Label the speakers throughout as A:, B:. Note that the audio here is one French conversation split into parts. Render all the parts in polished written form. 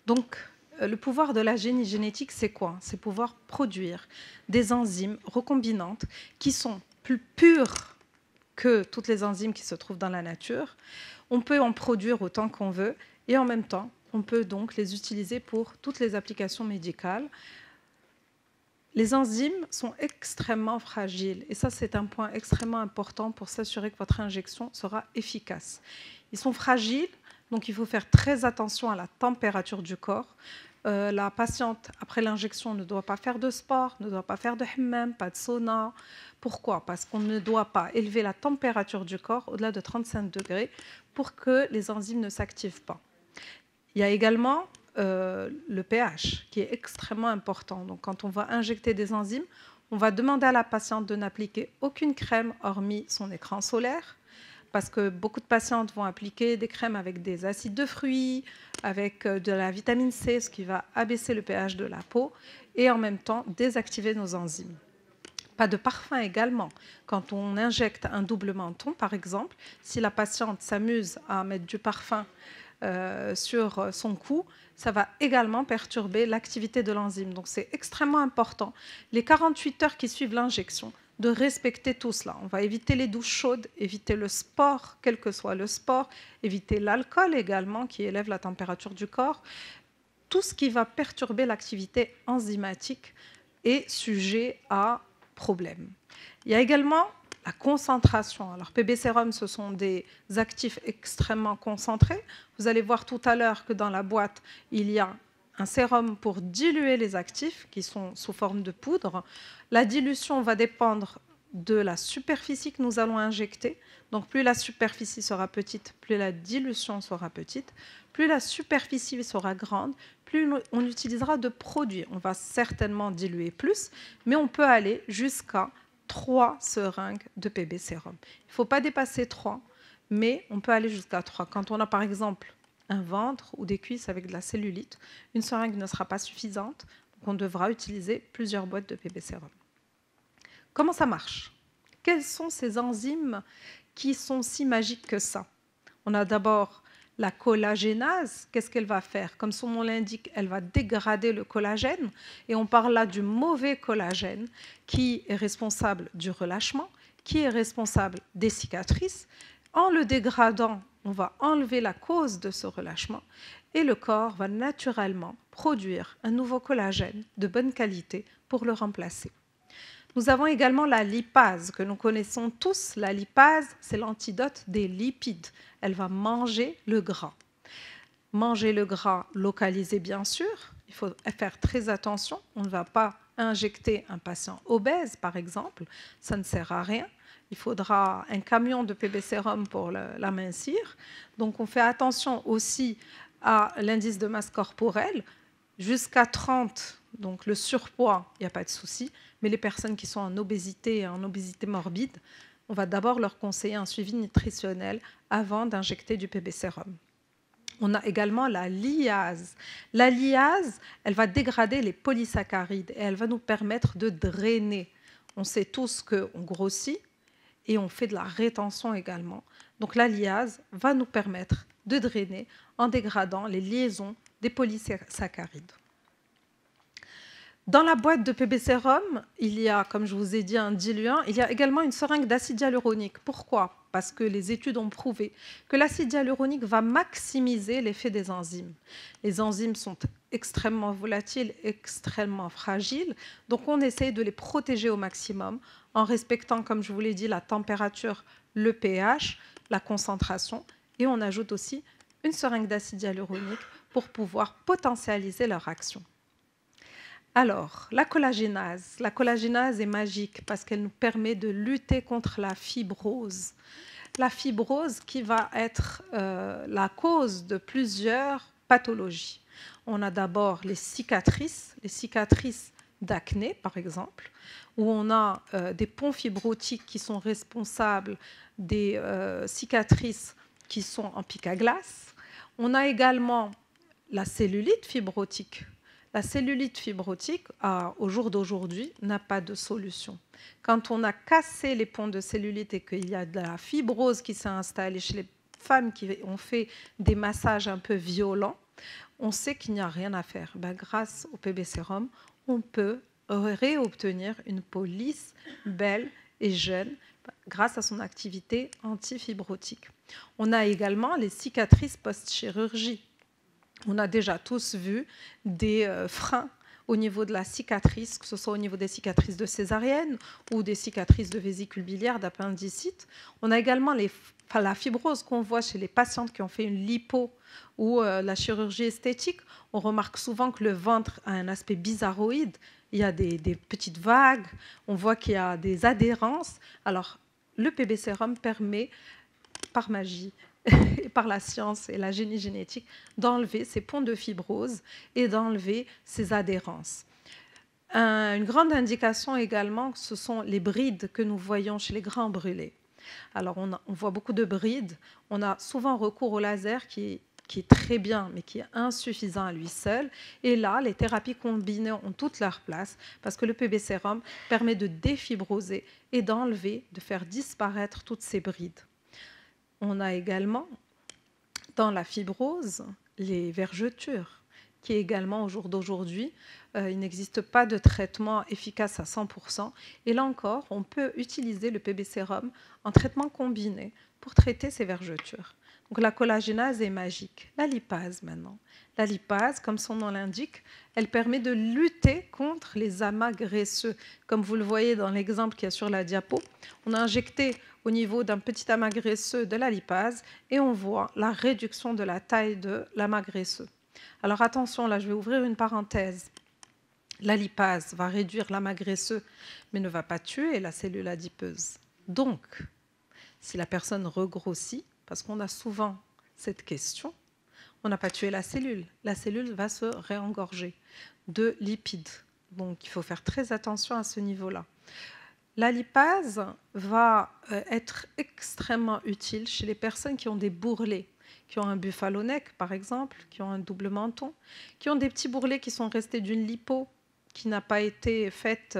A: Donc, le pouvoir de la génie génétique, c'est quoi? C'est pouvoir produire des enzymes recombinantes qui sont plus pures que toutes les enzymes qui se trouvent dans la nature. On peut en produire autant qu'on veut et en même temps, on peut donc les utiliser pour toutes les applications médicales. Les enzymes sont extrêmement fragiles et ça, c'est un point extrêmement important pour s'assurer que votre injection sera efficace. Ils sont fragiles, donc il faut faire très attention à la température du corps. La patiente, après l'injection, ne doit pas faire de sport, ne doit pas faire de hammam, pas de sauna. Pourquoi? Parce qu'on ne doit pas élever la température du corps au-delà de 35 degrés pour que les enzymes ne s'activent pas. Il y a également le pH qui est extrêmement important. Donc, quand on va injecter des enzymes, on va demander à la patiente de n'appliquer aucune crème hormis son écran solaire, parce que beaucoup de patientes vont appliquer des crèmes avec des acides de fruits, avec de la vitamine C, ce qui va abaisser le pH de la peau et en même temps désactiver nos enzymes. Pas de parfum également. Quand on injecte un double menton, par exemple, si la patiente s'amuse à mettre du parfum sur son cou, ça va également perturber l'activité de l'enzyme. Donc c'est extrêmement important, les 48 heures qui suivent l'injection, de respecter tout cela. On va éviter les douches chaudes, éviter le sport, quel que soit le sport, éviter l'alcool également qui élève la température du corps. Tout ce qui va perturber l'activité enzymatique est sujet à problème. Il y a également la concentration. Alors, PB Sérum, ce sont des actifs extrêmement concentrés. Vous allez voir tout à l'heure que dans la boîte, il y a un sérum pour diluer les actifs qui sont sous forme de poudre. La dilution va dépendre de la superficie que nous allons injecter. Donc, plus la superficie sera petite, plus la dilution sera petite. Plus la superficie sera grande, plus on utilisera de produits. On va certainement diluer plus, mais on peut aller jusqu'à 3 seringues de PB Sérum. Il ne faut pas dépasser 3, mais on peut aller jusqu'à 3. Quand on a par exemple un ventre ou des cuisses avec de la cellulite, une seringue ne sera pas suffisante, donc on devra utiliser plusieurs boîtes de PB Sérum. Comment ça marche? Quelles sont ces enzymes qui sont si magiques que ça? On a d'abord la collagénase. Qu'est-ce qu'elle va faire? Comme son nom l'indique, elle va dégrader le collagène. Et on parle là du mauvais collagène qui est responsable du relâchement, qui est responsable des cicatrices. En le dégradant, on va enlever la cause de ce relâchement et le corps va naturellement produire un nouveau collagène de bonne qualité pour le remplacer. Nous avons également la lipase, que nous connaissons tous. La lipase, c'est l'antidote des lipides. Elle va manger le gras. Manger le gras localisé, bien sûr. Il faut faire très attention. On ne va pas injecter un patient obèse, par exemple. Ça ne sert à rien. Il faudra un camion de PB Sérum pour l'amincir. Donc, on fait attention aussi à l'indice de masse corporelle. Jusqu'à 30, donc le surpoids, il n'y a pas de souci. Mais les personnes qui sont en obésité morbide, on va d'abord leur conseiller un suivi nutritionnel avant d'injecter du PB Sérum. On a également la lyase. La lyase, elle va dégrader les polysaccharides et elle va nous permettre de drainer. On sait tous qu'on grossit et on fait de la rétention également. Donc la lyase va nous permettre de drainer en dégradant les liaisons des polysaccharides. Dans la boîte de PB Sérum, il y a, comme je vous ai dit, un diluant. Il y a également une seringue d'acide hyaluronique. Pourquoi? Parce que les études ont prouvé que l'acide hyaluronique va maximiser l'effet des enzymes. Les enzymes sont extrêmement volatiles, extrêmement fragiles. Donc, on essaie de les protéger au maximum en respectant, comme je vous l'ai dit, la température, le pH, la concentration. Et on ajoute aussi une seringue d'acide hyaluronique pour pouvoir potentialiser leur action. Alors, la collagénase est magique parce qu'elle nous permet de lutter contre la fibrose. La fibrose qui va être la cause de plusieurs pathologies. On a d'abord les cicatrices d'acné par exemple, où on a des ponts fibrotiques qui sont responsables des cicatrices qui sont en pic à glace. On a également la cellulite fibrotique. La cellulite fibrotique, au jour d'aujourd'hui, n'a pas de solution. Quand on a cassé les ponts de cellulite et qu'il y a de la fibrose qui s'est installée chez les femmes qui ont fait des massages un peu violents, on sait qu'il n'y a rien à faire. Ben, grâce au PB Sérum, on peut réobtenir une peau lisse, belle et jeune grâce à son activité antifibrotique. On a également les cicatrices post-chirurgie. On a déjà tous vu des freins au niveau de la cicatrice, que ce soit au niveau des cicatrices de césarienne ou des cicatrices de vésicule biliaire, d'appendicite. On a également la fibrose qu'on voit chez les patientes qui ont fait une lipo ou la chirurgie esthétique. On remarque souvent que le ventre a un aspect bizarroïde. Il y a des petites vagues, on voit qu'il y a des adhérences. Alors, le PB Sérum permet, par magie, et par la science et la génie génétique, d'enlever ces ponts de fibrose et d'enlever ces adhérences. Une grande indication également, ce sont les brides que nous voyons chez les grands brûlés. Alors, on voit beaucoup de brides. On a souvent recours au laser qui est très bien, mais qui est insuffisant à lui seul. Et là, les thérapies combinées ont toute leur place parce que le PB Sérum permet de défibroser et d'enlever, de faire disparaître toutes ces brides. On a également, dans la fibrose, les vergetures, qui est également au jour d'aujourd'hui, il n'existe pas de traitement efficace à 100%. Et là encore, on peut utiliser le PB Sérum en traitement combiné pour traiter ces vergetures. Donc la collagénase est magique. La lipase maintenant. La lipase, comme son nom l'indique, elle permet de lutter contre les amas graisseux. Comme vous le voyez dans l'exemple qui est sur la diapo, on a injecté au niveau d'un petit amas graisseux de la lipase et on voit la réduction de la taille de l'amas graisseux. Alors attention, là je vais ouvrir une parenthèse. La lipase va réduire l'amas graisseux, mais ne va pas tuer la cellule adipeuse. Donc, si la personne regrossit, parce qu'on a souvent cette question, on n'a pas tué la cellule va se réengorger de lipides. Donc il faut faire très attention à ce niveau-là. La lipase va être extrêmement utile chez les personnes qui ont des bourrelets, qui ont un buffalo-neck par exemple, qui ont un double menton, qui ont des petits bourrelets qui sont restés d'une lipo qui n'a pas été faite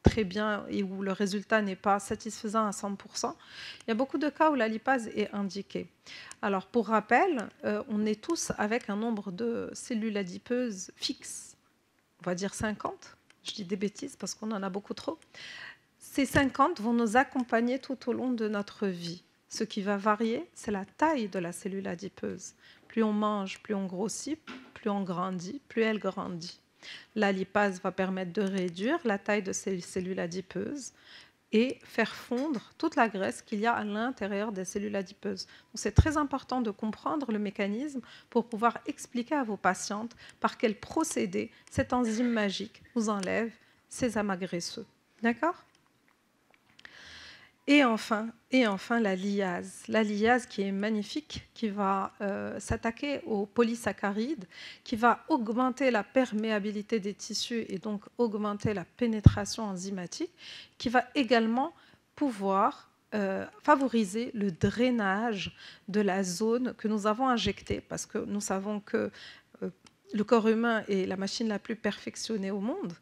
A: très bien et où le résultat n'est pas satisfaisant à 100%. Il y a beaucoup de cas où la lipase est indiquée. Alors pour rappel, on est tous avec un nombre de cellules adipeuses fixe, on va dire 50. Je dis des bêtises parce qu'on en a beaucoup trop. Ces 50 vont nous accompagner tout au long de notre vie. Ce qui va varier, c'est la taille de la cellule adipeuse. Plus on mange, plus on grossit, plus on grandit, plus elle grandit. La lipase va permettre de réduire la taille de ces cellules adipeuses et faire fondre toute la graisse qu'il y a à l'intérieur des cellules adipeuses. C'est très important de comprendre le mécanisme pour pouvoir expliquer à vos patientes par quel procédé cette enzyme magique vous enlève ces amas graisseux. D'accord ? Et enfin, la liase. La liase qui est magnifique, qui va s'attaquer aux polysaccharides, qui va augmenter la perméabilité des tissus et donc augmenter la pénétration enzymatique, qui va également pouvoir favoriser le drainage de la zone que nous avons injectée, parce que nous savons que le corps humain est la machine la plus perfectionnée au monde.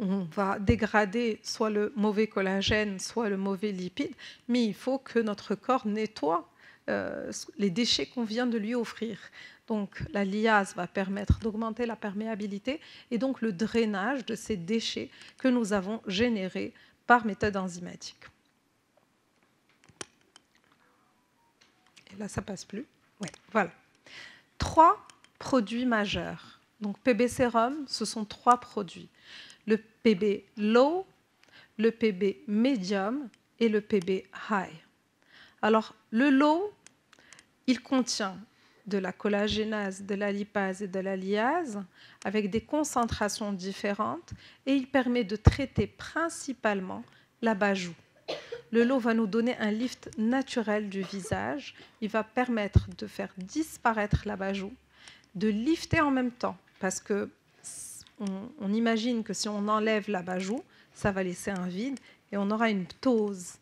A: On va dégrader soit le mauvais collagène, soit le mauvais lipide, mais il faut que notre corps nettoie les déchets qu'on vient de lui offrir. Donc la liase va permettre d'augmenter la perméabilité et donc le drainage de ces déchets que nous avons générés par méthode enzymatique. Et là, ça passe plus. Ouais, voilà. 3 produits majeurs. Donc PB Sérum, ce sont 3 produits. Le PB low, le PB medium et le PB high. Alors, le low, il contient de la collagénase, de la lipase et de la liase avec des concentrations différentes et il permet de traiter principalement l'abat-joue. Le low va nous donner un lift naturel du visage. Il va permettre de faire disparaître l'abat-joue, de lifter en même temps parce que on imagine que si on enlève l'abat-joue, ça va laisser un vide et on aura une ptose.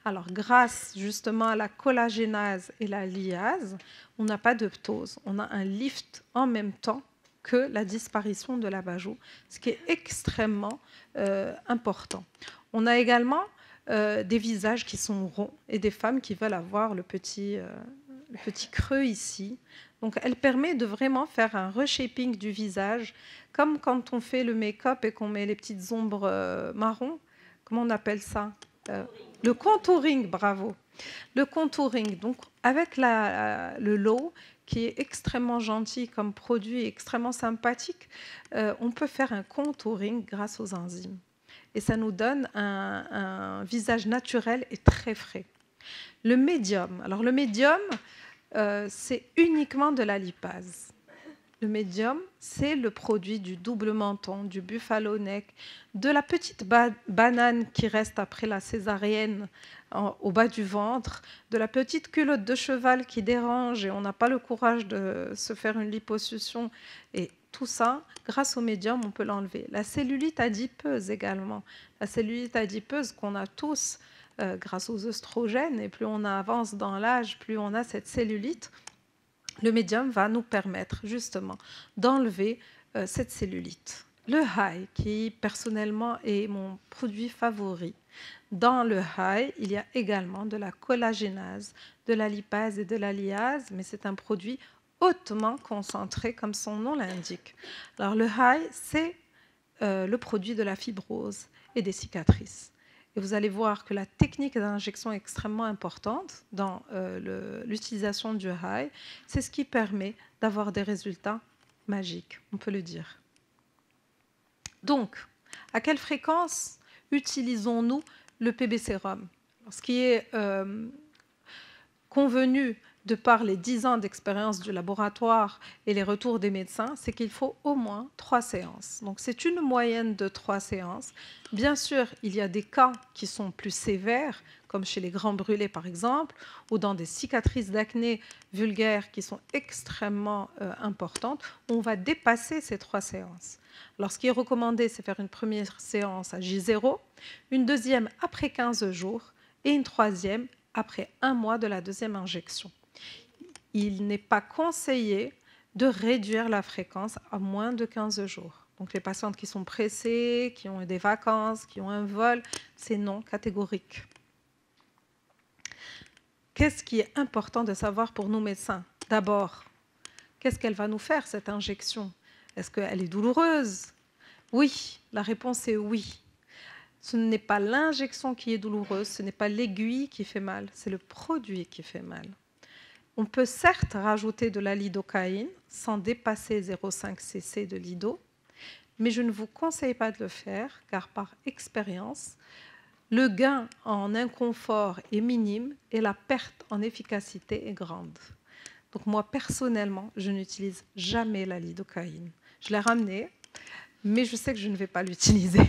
A: Alors, grâce justement à la collagénase et la liase, on n'a pas de ptose. On a un lift en même temps que la disparition de l'abat-joue, ce qui est extrêmement important. On a également des visages qui sont ronds et des femmes qui veulent avoir le petit creux ici. Donc, elle permet de vraiment faire un reshaping du visage, comme quand on fait le make-up et qu'on met les petites ombres marron. Comment on appelle ça? Le contouring, bravo. Le contouring, donc avec le Low, qui est extrêmement gentil comme produit, extrêmement sympathique, on peut faire un contouring grâce aux enzymes. Et ça nous donne un visage naturel et très frais. Le médium. Alors le médium, c'est uniquement de la lipase. Le médium, c'est le produit du double menton, du buffalo neck, de la petite banane qui reste après la césarienne au bas du ventre, de la petite culotte de cheval qui dérange et on n'a pas le courage de se faire une liposuction. Et tout ça, grâce au médium, on peut l'enlever. La cellulite adipeuse également. La cellulite adipeuse qu'on a tous grâce aux œstrogènes, et plus on avance dans l'âge, plus on a cette cellulite. Le médium va nous permettre justement d'enlever cette cellulite. Le high, qui personnellement est mon produit favori. Dans le high, il y a également de la collagénase, de la lipase et de la lyase, mais c'est un produit hautement concentré comme son nom l'indique. Alors le high, c'est le produit de la fibrose et des cicatrices. Et vous allez voir que la technique d'injection est extrêmement importante dans l'utilisation du high. C'est ce qui permet d'avoir des résultats magiques, on peut le dire. Donc, à quelle fréquence utilisons-nous le PB sérum? Ce qui est convenu de par les 10 ans d'expérience du laboratoire et les retours des médecins, c'est qu'il faut au moins 3 séances. Donc c'est une moyenne de 3 séances. Bien sûr, il y a des cas qui sont plus sévères, comme chez les grands brûlés par exemple, ou dans des cicatrices d'acné vulgaires qui sont extrêmement importantes, où on va dépasser ces 3 séances. Alors ce qui est recommandé, c'est faire une première séance à J0, une deuxième après 15 jours et une troisième après 1 mois de la deuxième injection. Il n'est pas conseillé de réduire la fréquence à moins de 15 jours. Donc les patientes qui sont pressées, qui ont des vacances, qui ont un vol, c'est non catégorique. Qu'est-ce qui est important de savoir pour nous médecins? D'abord, qu'est-ce qu'elle va nous faire, cette injection? Est-ce qu'elle est douloureuse? Oui, la réponse est oui. Ce n'est pas l'injection qui est douloureuse, ce n'est pas l'aiguille qui fait mal, c'est le produit qui fait mal. On peut certes rajouter de la lidocaïne sans dépasser 0,5 cc de lido, mais je ne vous conseille pas de le faire car par expérience, le gain en inconfort est minime et la perte en efficacité est grande. Donc moi, personnellement, je n'utilise jamais la lidocaïne. Je l'ai ramenée, mais je sais que je ne vais pas l'utiliser.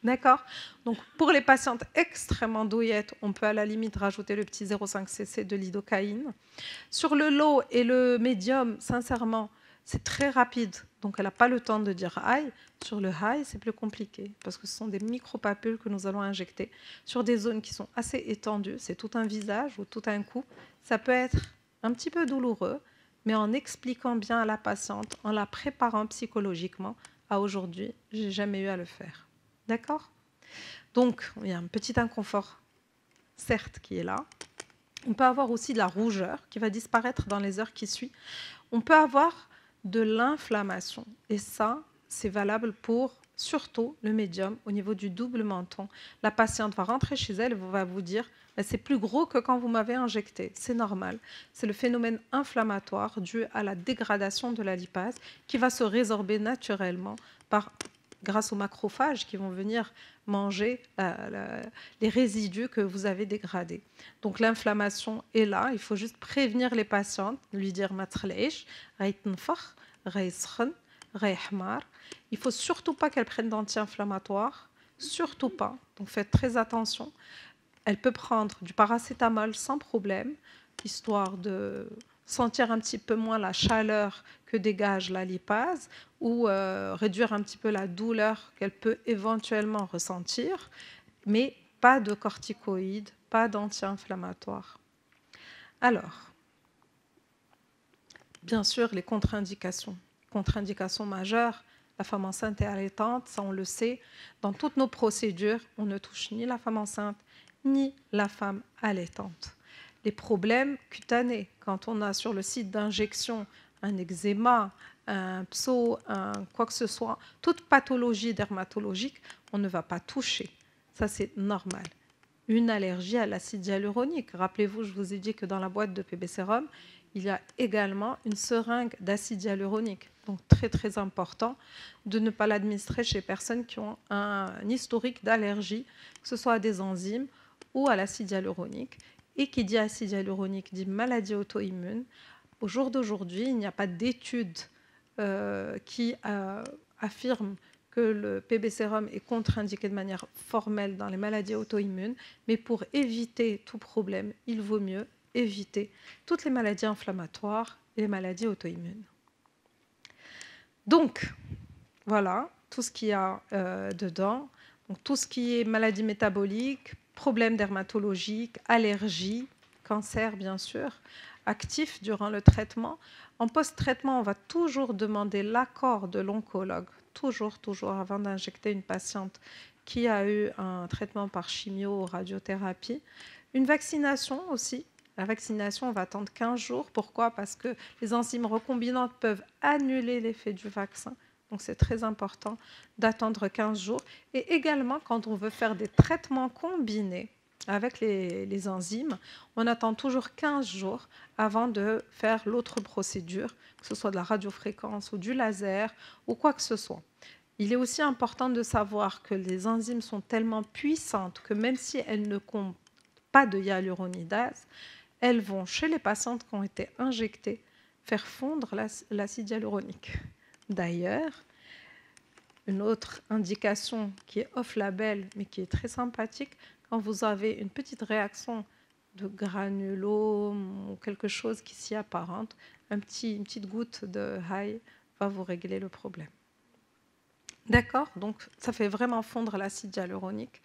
A: D'accord? Donc, pour les patientes extrêmement douillettes, on peut à la limite rajouter le petit 0,5 cc de lidocaïne. Sur le low et le médium, sincèrement, c'est très rapide. Donc, elle n'a pas le temps de dire aïe. Sur le high, c'est plus compliqué parce que ce sont des micropapules que nous allons injecter sur des zones qui sont assez étendues. C'est tout un visage ou tout un cou. Ça peut être un petit peu douloureux, mais en expliquant bien à la patiente, en la préparant psychologiquement, à aujourd'hui, je n'ai jamais eu à le faire. D'accord? Donc, il y a un petit inconfort, certes, qui est là. On peut avoir aussi de la rougeur qui va disparaître dans les heures qui suivent. On peut avoir de l'inflammation. Et ça, c'est valable pour surtout le médium au niveau du double menton. La patiente va rentrer chez elle et va vous dire « c'est plus gros que quand vous m'avez injecté ». C'est normal. C'est le phénomène inflammatoire dû à la dégradation de la lipase qui va se résorber naturellement grâce aux macrophages qui vont venir manger les résidus que vous avez dégradés. Donc l'inflammation est là, il faut juste prévenir les patientes, lui dire il faut surtout pas qu'elle prenne d'anti-inflammatoires, surtout pas, donc faites très attention. Elle peut prendre du paracétamol sans problème, histoire de sentir un petit peu moins la chaleur que dégage la lipase ou réduire un petit peu la douleur qu'elle peut éventuellement ressentir, mais pas de corticoïdes, pas d'anti-inflammatoires. Alors, bien sûr, les contre-indications. Contre-indications majeures, la femme enceinte et allaitante, ça on le sait. Dans toutes nos procédures, on ne touche ni la femme enceinte, ni la femme allaitante. Les problèmes cutanés, quand on a sur le site d'injection un eczéma, un pso, quoi que ce soit, toute pathologie dermatologique, on ne va pas toucher. Ça, c'est normal. Une allergie à l'acide hyaluronique. Rappelez-vous, je vous ai dit que dans la boîte de PB Sérum, il y a également une seringue d'acide hyaluronique. Donc, très, très important de ne pas l'administrer chez les personnes qui ont un historique d'allergie, que ce soit à des enzymes ou à l'acide hyaluronique. Et qui dit acide hyaluronique dit maladie auto-immune. Au jour d'aujourd'hui, il n'y a pas d'études qui affirment que le PB Sérum est contre-indiqué de manière formelle dans les maladies auto-immunes, mais pour éviter tout problème, il vaut mieux éviter toutes les maladies inflammatoires et les maladies auto-immunes. Donc, voilà tout ce qu'il y a dedans. Donc, tout ce qui est maladies métaboliques, problèmes dermatologiques, allergies, cancer bien sûr, actifs durant le traitement. En post-traitement, on va toujours demander l'accord de l'oncologue, toujours, avant d'injecter une patiente qui a eu un traitement par chimio ou radiothérapie. Une vaccination aussi. La vaccination, on va attendre 15 jours. Pourquoi? Parce que les enzymes recombinantes peuvent annuler l'effet du vaccin. Donc, c'est très important d'attendre 15 jours. Et également, quand on veut faire des traitements combinés avec les enzymes, on attend toujours 15 jours avant de faire l'autre procédure, que ce soit de la radiofréquence ou du laser ou quoi que ce soit. Il est aussi important de savoir que les enzymes sont tellement puissantes que même si elles ne comptent pas de hyaluronidase, elles vont, chez les patientes qui ont été injectées, faire fondre l'acide hyaluronique. D'ailleurs, une autre indication qui est off-label, mais qui est très sympathique, quand vous avez une petite réaction de granulome ou quelque chose qui s'y apparente, une petite goutte de haille va vous régler le problème. D'accord? Donc, ça fait vraiment fondre l'acide hyaluronique.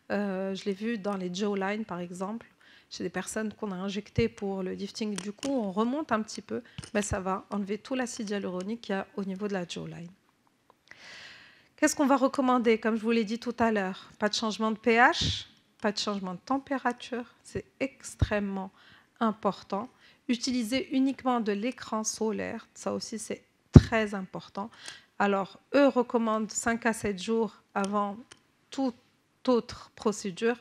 A: Je l'ai vu dans les jawlines, par exemple. Chez des personnes qu'on a injectées pour le lifting du cou, on remonte un petit peu, ben ça va enlever tout l'acide hyaluronique qu'il y a au niveau de la jawline. Qu'est-ce qu'on va recommander? Comme je vous l'ai dit tout à l'heure, pas de changement de pH, pas de changement de température, c'est extrêmement important. Utiliser uniquement de l'écran solaire, ça aussi c'est très important. Alors, eux recommandent 5 à 7 jours avant toute autre procédure.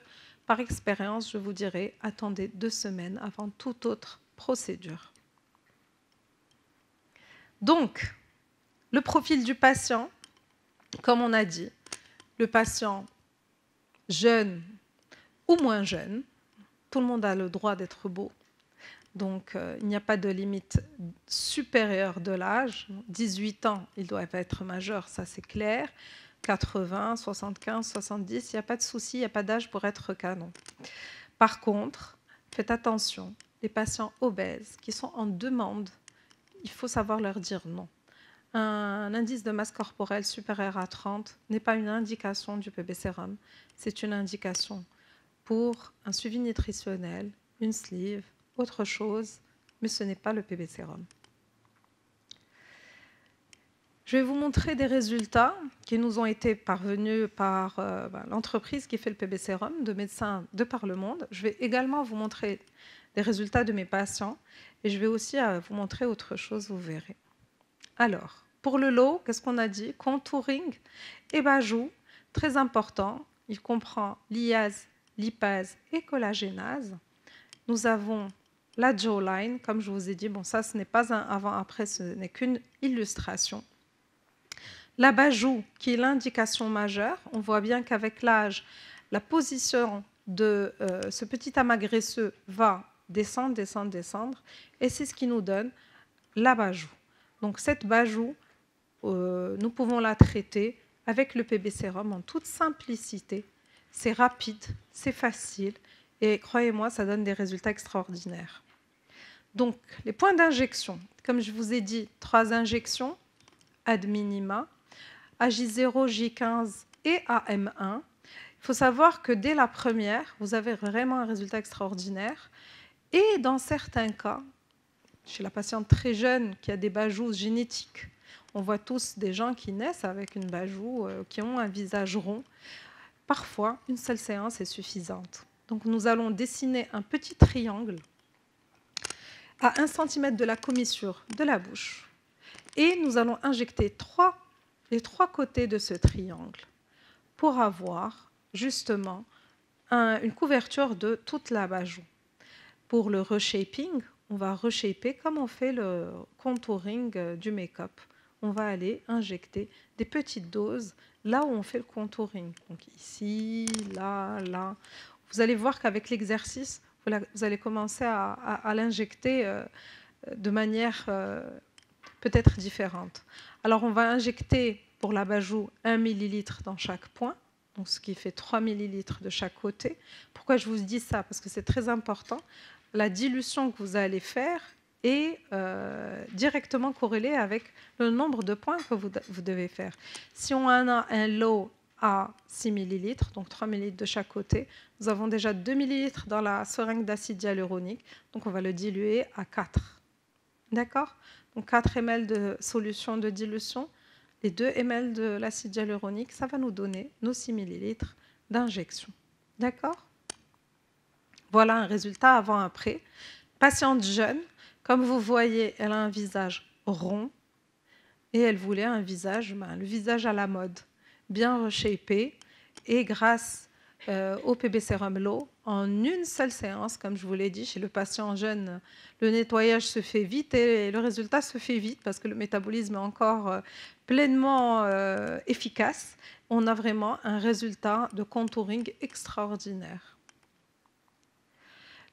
A: Par expérience, je vous dirais, attendez 2 semaines avant toute autre procédure. Donc, le profil du patient, comme on a dit, le patient jeune ou moins jeune, tout le monde a le droit d'être beau. Donc, il n'y a pas de limite supérieure de l'âge. 18 ans, ils doivent être majeurs, ça c'est clair. 80, 75, 70, il n'y a pas de souci, il n'y a pas d'âge pour être canon. Par contre, faites attention, les patients obèses qui sont en demande, il faut savoir leur dire non. Un indice de masse corporelle supérieur à 30 n'est pas une indication du PB Sérum, c'est une indication pour un suivi nutritionnel, une sleeve, autre chose, mais ce n'est pas le PB Sérum. Je vais vous montrer des résultats qui nous ont été parvenus par l'entreprise qui fait le PB Sérum, de médecins de par le monde. Je vais également vous montrer des résultats de mes patients et je vais aussi vous montrer autre chose, vous verrez. Alors, pour le lot, qu'est-ce qu'on a dit? Contouring et bajou, très important. Il comprend liase, lipase et collagénase. Nous avons la jawline, comme je vous ai dit. Bon, ça, ce n'est pas un avant-après, ce n'est qu'une illustration. La bajou, qui est l'indication majeure. On voit bien qu'avec l'âge, la position de ce petit amas graisseux va descendre, descendre, descendre. Et c'est ce qui nous donne la bajou. Donc, cette bajou, nous pouvons la traiter avec le PB Sérum en toute simplicité. C'est rapide, c'est facile et croyez-moi, ça donne des résultats extraordinaires. Donc, les points d'injection, comme je vous ai dit, 3 injections ad minima, AJ0, J15 et AM1. Il faut savoir que dès la première, vous avez vraiment un résultat extraordinaire et dans certains cas, chez la patiente très jeune qui a des bajous génétiques, on voit tous des gens qui naissent avec une bajoux, qui ont un visage rond. Parfois, une seule séance est suffisante. Donc, nous allons dessiner un petit triangle à 1 cm de la commissure de la bouche. Et nous allons injecter les 3 côtés de ce triangle pour avoir justement une couverture de toute la bajoue. Pour le reshaping, on va reshaper comme on fait le contouring du make-up. On va aller injecter des petites doses là où on fait le contouring. Donc ici, là, là. Vous allez voir qu'avec l'exercice, vous allez commencer à l'injecter de manière peut-être différente. Alors on va injecter pour la bajoue 1 ml dans chaque point, donc ce qui fait 3 ml de chaque côté. Pourquoi je vous dis ça? Parce que c'est très important. La dilution que vous allez faire est directement corrélée avec le nombre de points que vous devez faire. Si on a un lot à 6 ml, donc 3 ml de chaque côté, nous avons déjà 2 ml dans la seringue d'acide hyaluronique, donc on va le diluer à 4. D'accord? Donc 4 ml de solution de dilution et 2 ml de l'acide hyaluronique, ça va nous donner nos 6 ml d'injection. D'accord? Voilà un résultat avant-après. Patiente jeune, comme vous voyez, elle a un visage rond et elle voulait un visage, le visage à la mode, bien reshapé. Et grâce au PB Sérum Low, en une seule séance, comme je vous l'ai dit, chez le patient jeune, le nettoyage se fait vite et le résultat se fait vite parce que le métabolisme est encore pleinement efficace. On a vraiment un résultat de contouring extraordinaire.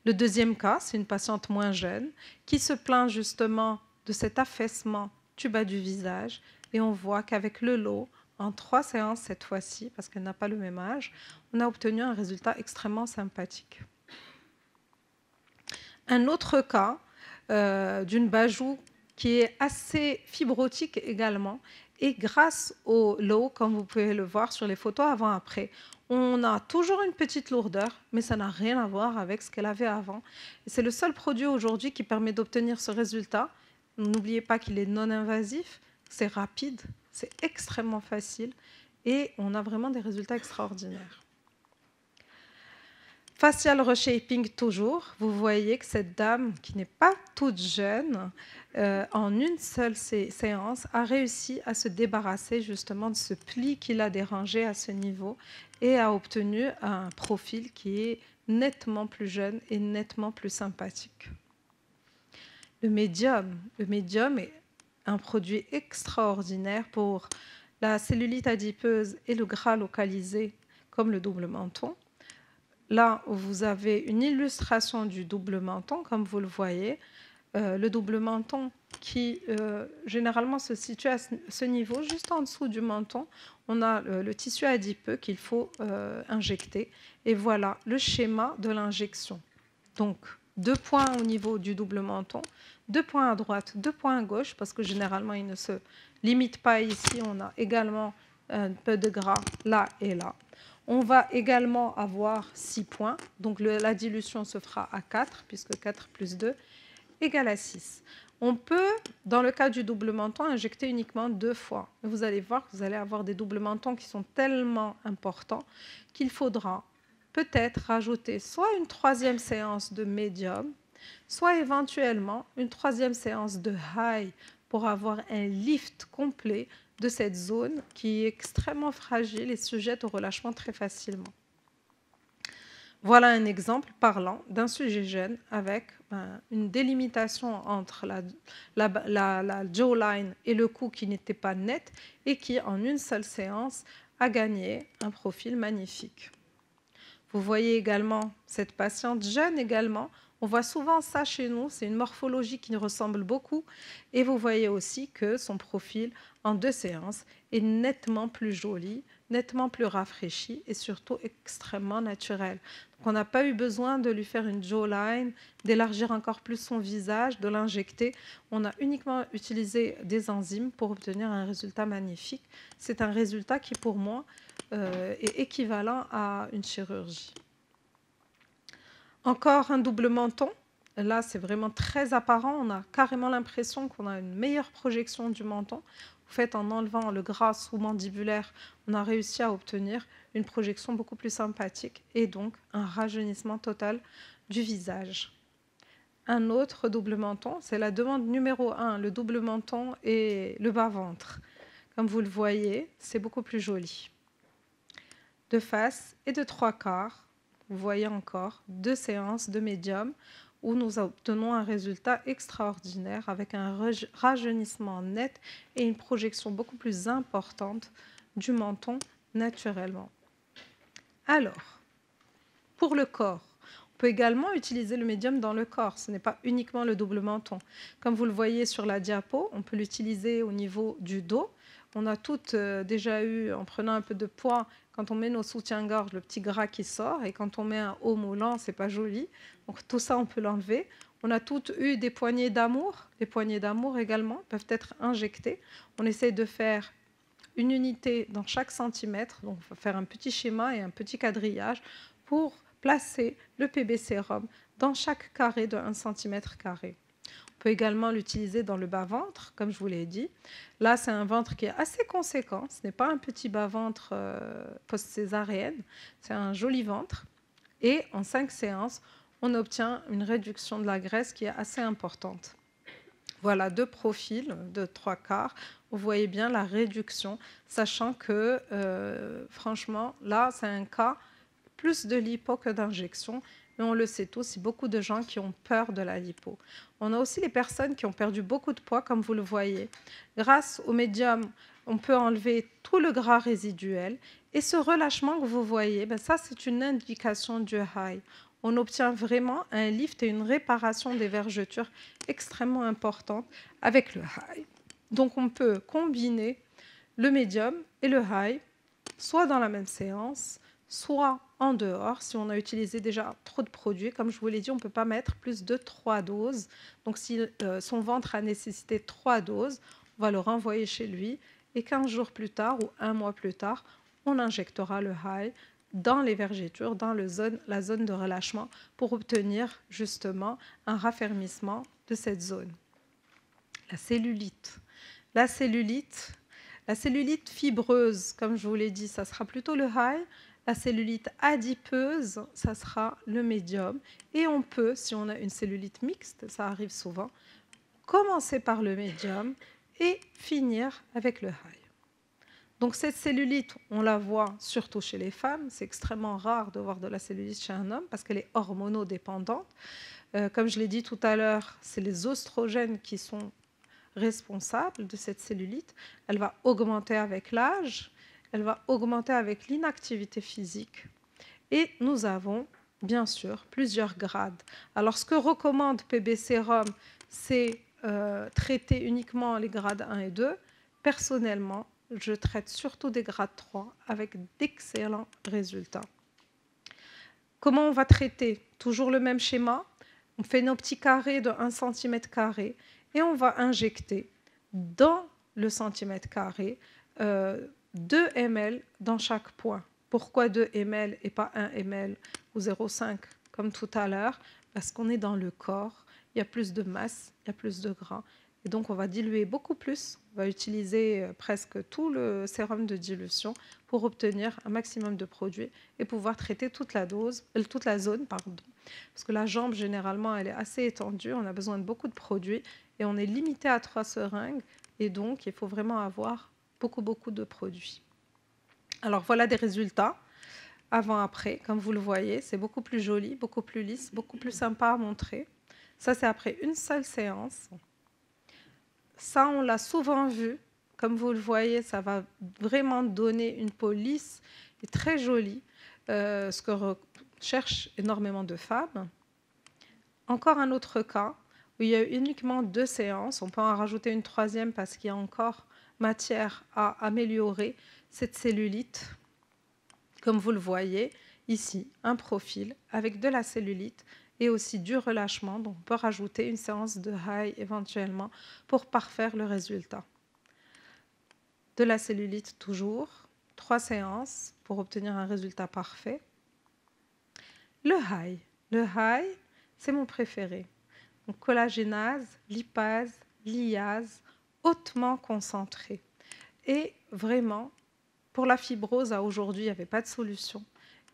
A: Le deuxième cas, c'est une patiente moins jeune qui se plaint justement de cet affaissement du bas du visage et on voit qu'avec le lot, en 3 séances cette fois-ci, parce qu'elle n'a pas le même âge, on a obtenu un résultat extrêmement sympathique. Un autre cas d'une bajoue qui est assez fibrotique également, et grâce au lot, comme vous pouvez le voir sur les photos avant-après, on a toujours une petite lourdeur, mais ça n'a rien à voir avec ce qu'elle avait avant. C'est le seul produit aujourd'hui qui permet d'obtenir ce résultat. N'oubliez pas qu'il est non invasif, c'est rapide, c'est extrêmement facile et on a vraiment des résultats extraordinaires. Facial reshaping toujours. Vous voyez que cette dame, qui n'est pas toute jeune, en une seule séance, a réussi à se débarrasser justement de ce pli qui l'a dérangé à ce niveau et a obtenu un profil qui est nettement plus jeune et nettement plus sympathique. Le médium est un produit extraordinaire pour la cellulite adipeuse et le gras localisé comme le double menton. Là, vous avez une illustration du double menton, comme vous le voyez. Le double menton qui, généralement, se situe à ce niveau, juste en dessous du menton. On a le tissu adipeux qu'il faut injecter. Et voilà le schéma de l'injection. Donc, 2 points au niveau du double menton, 2 points à droite, 2 points à gauche, parce que généralement, il ne se limite pas ici. On a également un peu de gras là et là. On va également avoir 6 points, donc la dilution se fera à 4, puisque 4 plus 2 égale à 6. On peut, dans le cas du double menton, injecter uniquement 2 fois. Vous allez voir que vous allez avoir des doubles mentons qui sont tellement importants qu'il faudra peut-être rajouter soit une 3e séance de médium, soit éventuellement une 3e séance de high pour avoir un lift complet de cette zone qui est extrêmement fragile et sujette au relâchement très facilement. Voilà un exemple parlant d'un sujet jeune avec une délimitation entre la jawline et le cou qui n'était pas net et qui, en une seule séance, a gagné un profil magnifique. Vous voyez également cette patiente jeune également. On voit souvent ça chez nous, c'est une morphologie qui nous ressemble beaucoup. Et vous voyez aussi que son profil, en 2 séances, est nettement plus joli, nettement plus rafraîchi et surtout extrêmement naturel. Donc on n'a pas eu besoin de lui faire une jawline, d'élargir encore plus son visage, de l'injecter. On a uniquement utilisé des enzymes pour obtenir un résultat magnifique. C'est un résultat qui, pour moi, est équivalent à une chirurgie. Encore un double menton. Là, c'est vraiment très apparent. On a carrément l'impression qu'on a une meilleure projection du menton. En fait, en enlevant le gras sous-mandibulaire, on a réussi à obtenir une projection beaucoup plus sympathique et donc un rajeunissement total du visage. un autre double menton. C'est la demande numéro 1, le double menton et le bas-ventre. Comme vous le voyez, c'est beaucoup plus joli. De face et de 3/4, vous voyez encore 2 séances de médium où nous obtenons un résultat extraordinaire avec un rajeunissement net et une projection beaucoup plus importante du menton naturellement. Alors, pour le corps, on peut également utiliser le médium dans le corps. Ce n'est pas uniquement le double menton. Comme vous le voyez sur la diapo, on peut l'utiliser au niveau du dos. On a toutes déjà eu, en prenant un peu de poids, quand on met nos soutiens-gorge, le petit gras qui sort. Et quand on met un haut moulant, c'est pas joli. Donc tout ça, on peut l'enlever. On a toutes eu des poignées d'amour. Les poignées d'amour également peuvent être injectées. On essaie de faire une unité dans chaque centimètre. Donc on va faire un petit schéma et un petit quadrillage pour placer le PB sérum dans chaque carré de 1 cm². On peut également l'utiliser dans le bas-ventre, comme je vous l'ai dit. Là, c'est un ventre qui est assez conséquent. Ce n'est pas un petit bas-ventre post-césarienne. C'est un joli ventre. Et en 5 séances, on obtient une réduction de la graisse qui est assez importante. Voilà 2 profils de 3/4. Vous voyez bien la réduction, sachant que, franchement, là, c'est un cas plus de lipo que d'injection. Mais on le sait tous, il y a beaucoup de gens qui ont peur de la lipo. On a aussi les personnes qui ont perdu beaucoup de poids, comme vous le voyez. Grâce au médium, on peut enlever tout le gras résiduel. Et ce relâchement que vous voyez, ben ça, c'est une indication du high. On obtient vraiment un lift et une réparation des vergetures extrêmement importante avec le high. Donc, on peut combiner le médium et le high, soit dans la même séance, soit en dehors, si on a utilisé déjà trop de produits. Comme je vous l'ai dit, on ne peut pas mettre plus de 3 doses. Donc, si son ventre a nécessité 3 doses, on va le renvoyer chez lui. Et 15 jours plus tard ou 1 mois plus tard, on injectera le high dans les vergetures, dans la zone de relâchement, pour obtenir justement un raffermissement de cette zone. La cellulite. La cellulite fibreuse, comme je vous l'ai dit, ça sera plutôt le high. La cellulite adipeuse, ça sera le médium. Et on peut, si on a une cellulite mixte, ça arrive souvent, commencer par le médium et finir avec le high. Donc cette cellulite, on la voit surtout chez les femmes. C'est extrêmement rare de voir de la cellulite chez un homme parce qu'elle est hormonodépendante. Comme je l'ai dit tout à l'heure, c'est les oestrogènes qui sont responsables de cette cellulite. Elle va augmenter avec l'âge, elle va augmenter avec l'inactivité physique. Et nous avons, bien sûr, plusieurs grades. Alors, ce que recommande PB Sérum, c'est traiter uniquement les grades 1 et 2. Personnellement, je traite surtout des grades 3 avec d'excellents résultats. Comment on va traiter? Toujours le même schéma. On fait nos petits carrés de 1 cm² et on va injecter dans le centimètre carré 2 ml dans chaque point. Pourquoi 2 ml et pas 1 ml ou 0,5 comme tout à l'heure? Parce qu'on est dans le corps, il y a plus de masse, il y a plus de gras. Et donc, on va diluer beaucoup plus. On va utiliser presque tout le sérum de dilution pour obtenir un maximum de produits et pouvoir traiter toute la zone. Parce que la jambe, généralement, elle est assez étendue. On a besoin de beaucoup de produits et on est limité à 3 seringues. Et donc, il faut vraiment avoir beaucoup de produits. Alors, voilà des résultats avant-après. Comme vous le voyez, c'est beaucoup plus joli, beaucoup plus lisse, beaucoup plus sympa à montrer. Ça, c'est après une seule séance. Ça, on l'a souvent vu. Comme vous le voyez, ça va vraiment donner une peau lisse et très jolie, ce que recherchent énormément de femmes. Encore un autre cas où il y a uniquement 2 séances. On peut en rajouter une 3e parce qu'il y a encore matière à améliorer cette cellulite. Comme vous le voyez, ici, un profil avec de la cellulite et aussi du relâchement. Donc, on peut rajouter une séance de high éventuellement pour parfaire le résultat. De la cellulite toujours, 3 séances pour obtenir un résultat parfait. Le high, c'est mon préféré. Donc, collagénase, lipase, liase, hautement concentré. Et vraiment, pour la fibrose, à aujourd'hui, il n'y avait pas de solution.